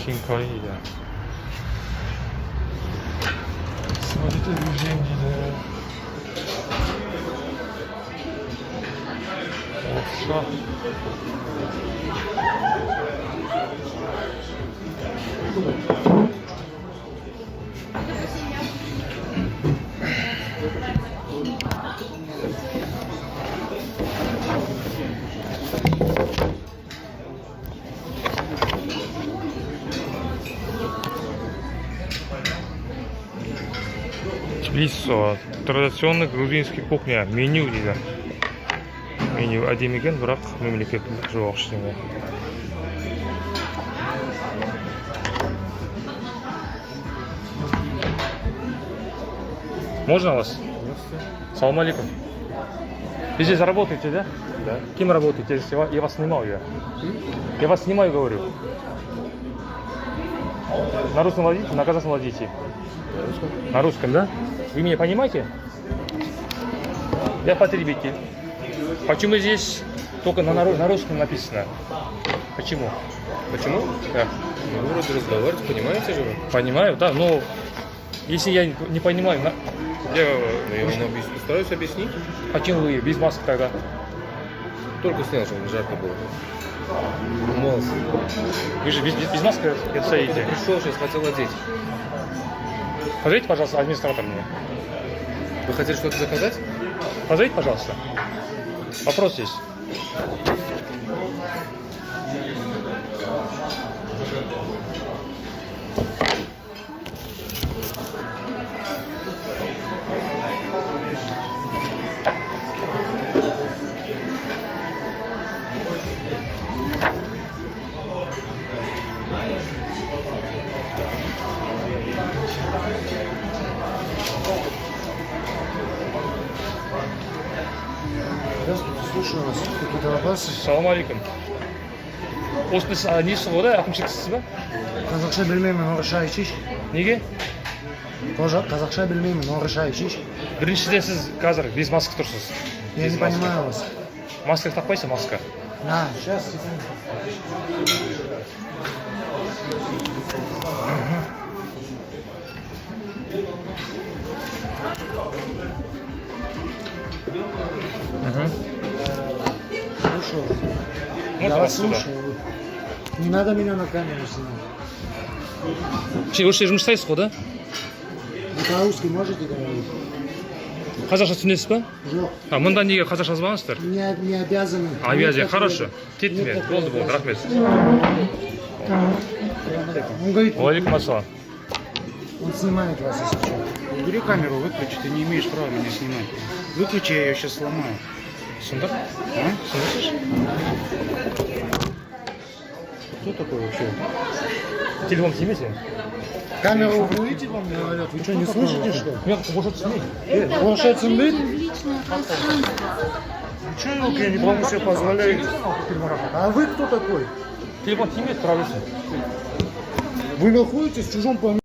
킹커이야. Смотрите, движение. Хорошо. Тбилисо. Традиционная грузинская кухня. Меню дейді. Меню әдемі екен, бірақ мемлекет жоқ ештеңе. Можно вас? Салам алейкум. Вы здесь работаете, да? Да. Кем работаете? Я вас снимаю. Я вас снимаю, говорю. На русском владите? На казахском владите? На русском. На русском, да? Вы меня понимаете? Я потребитель. Почему здесь только на русском написано? Почему? Почему? Да. Ну, вы вроде разговариваете, понимаете же вы? Понимаю, да, но если я не понимаю, я вам постараюсь объяснить. почему вы без маски тогда? Только снял, чтобы не жарко было. Умылся. Вы же без маски стоите. Пришел, сейчас хотел одеть. Позовите, пожалуйста, администратор мне. Вы хотели что-то заказать? Позовите, пожалуйста. Вопрос есть. Здравствуйте, слушаю вас. Какие-то вопросы? Салам алейкум. Осындай несі ғой да, әкімшіліксіз ба? Қазақша білмеймін, орысша айтшыш. Неге? Тоже қазақша білмеймін, орысша айтшыш. Біріншіден сіз қазір без маска тұрсыз. Я не понимаю вас. Маска тақпайсыз, маска. На, сейчас, секунду. Слушаю вас. Вот Я вас вас сюда. слушаю. Не надо меня на камеру снимать. Осы жұмыстайсыз ғой, да? Вы по-русски можете говорить? Қазақша түсінесіз ба? Жоқ. Мында неге қазақша жазбағансыздар? Не обязаны. Авиазия, Нет хорошо. такой- Кеттім нет мен. такой Болды, рахмет. Он говорит, Уалейкум ассалам. он снимает вас, если что. Убери камеру, выключи, ты не имеешь права меня снимать. Выключи, я ее сейчас сломаю. Сұмдық? А? Слышишь? Кто такой вообще? Телефон снимите. Камеру уберите, вам говорят. Вы что, не слышите, что? Мен может снять. Планшетом быть? в личное пространство. Ничего, я не могу себе позволять. А вы кто такой? Телефон снимет, правильно. Вы находитесь в чужом помещении.